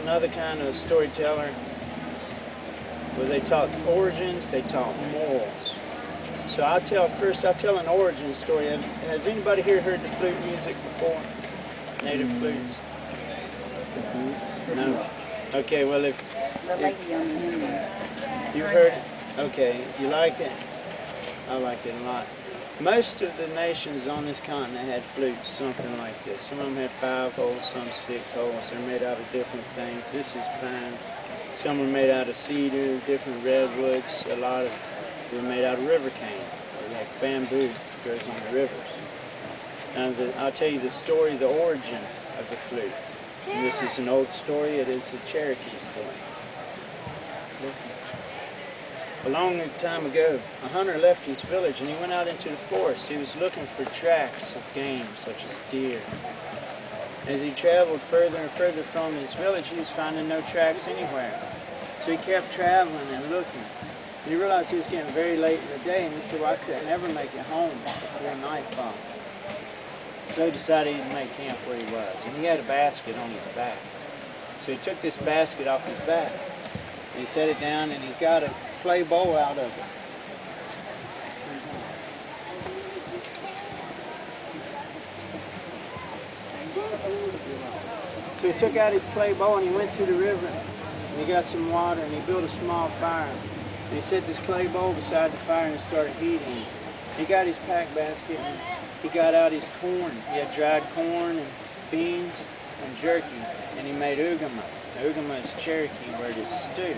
another kind of storyteller where they taught origins, they taught morals. So I'll tell an origin story. Has anybody here heard the flute music before? Native flutes? No? Okay, well if you've heard it, okay, you like it? I like it a lot. Most of the nations on this continent had flutes, something like this. Some of them had 5 holes, some 6 holes. They're made out of different things. This is pine. Some were made out of cedar, different redwoods. A lot of them were made out of river cane, like bamboo grows on the rivers. Now, I'll tell you the story, the origin of the flute. And this is an old story. It is a Cherokee story. Listen. A long time ago, a hunter left his village and he went out into the forest. He was looking for tracks of game, such as deer. As he traveled further and further from his village, he was finding no tracks anywhere. So he kept traveling and looking. And he realized he was getting very late in the day, and he said, well, I could never make it home before nightfall. So he decided he'd make camp where he was. And he had a basket on his back. So he took this basket off his back, and he set it down, and he got a clay bowl out of it. So he took out his clay bowl and he went to the river and he got some water and he built a small fire. And he set this clay bowl beside the fire and started heating. He got his pack basket and he got out his corn. He had dried corn and beans and jerky, and he made ugama. Ugama is Cherokee word, is stew.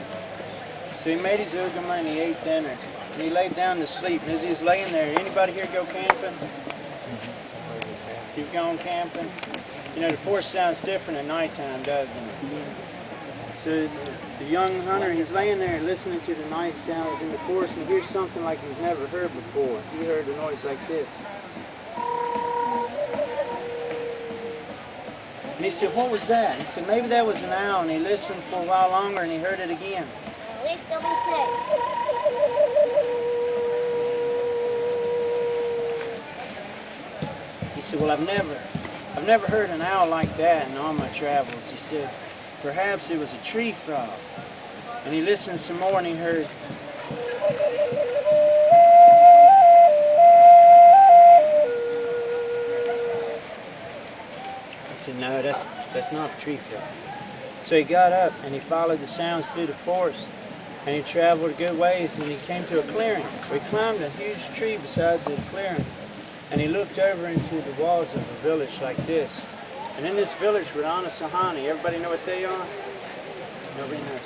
So he made his ugama and he ate dinner. And he laid down to sleep. And as he was laying there, anybody here go camping? You've gone camping? You know, the forest sounds different at nighttime, doesn't it? So the young hunter, he's laying there listening to the night sounds in the forest and hears something like he's never heard before. He heard a noise like this. And he said, what was that? He said, maybe that was an owl. And he listened for a while longer and he heard it again. He said, well, I've never heard an owl like that in all my travels. He said, perhaps it was a tree frog. And he listened some more and he heard. He said, no, that's not a tree frog. So he got up and he followed the sounds through the forest. And he traveled a good ways and he came to a clearing. He climbed a huge tree beside the clearing. And he looked over into the walls of a village like this. And in this village were Anasahani. Everybody know what they are? Nobody knows.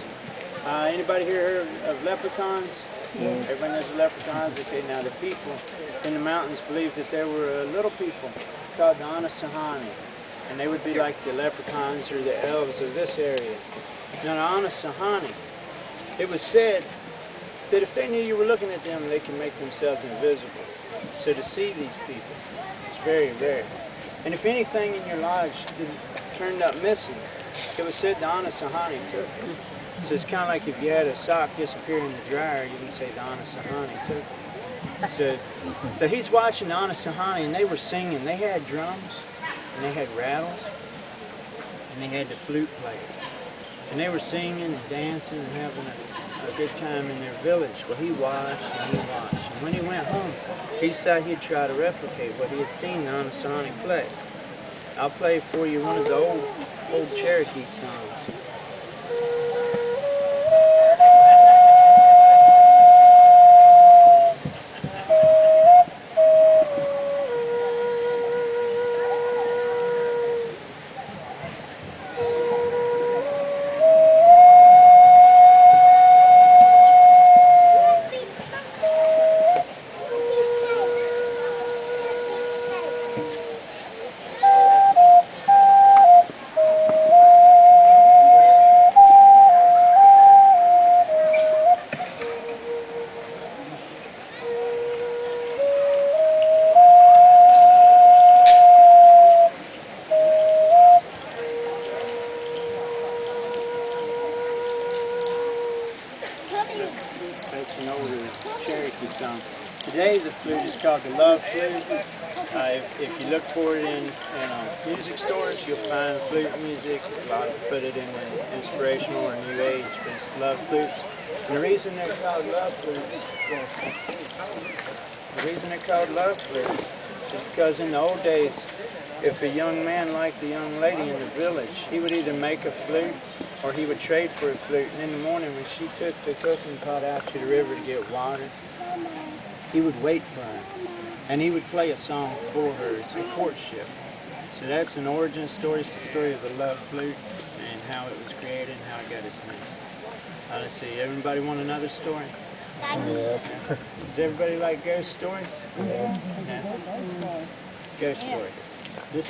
Anybody here heard of leprechauns? Yes. Everybody knows the leprechauns? Okay, now the people in the mountains believed that there were little people called the Anasahani. And they would be like the leprechauns or the elves of this area. Now the Anasahani, it was said that if they knew you were looking at them, they could make themselves invisible. So to see these people is very rare. And if anything in your lodge turned up missing, it was said the Anasahani took it. So it's kind of like if you had a sock disappear in the dryer, you would say the Anasahani took it. So he's watching the Anasahani and they were singing. They had drums and they had rattles and they had the flute player. And they were singing and dancing and having a good time in their village. Well, he watched and he watched. And when he went home, he decided he'd try to replicate what he had seen the Anasahani play. I'll play for you one of the old Cherokee songs. That's an older Cherokee song. Today the flute is called the love flute. If you look for it in music stores, you'll find flute music. A lot of put it in the inspirational or new age, but it's love flutes. And the reason they're called love flutes, is because in the old days, if a young man liked a young lady in the village, he would either make a flute or he would trade for a flute. And in the morning when she took the cooking pot out to the river to get water, he would wait for her. And he would play a song for her. It's a courtship. So that's an origin story. It's the story of the love flute and how it was created and how it got its name. Let's see, everybody want another story? Yeah. Does everybody like ghost stories? Yeah. Ghost stories. This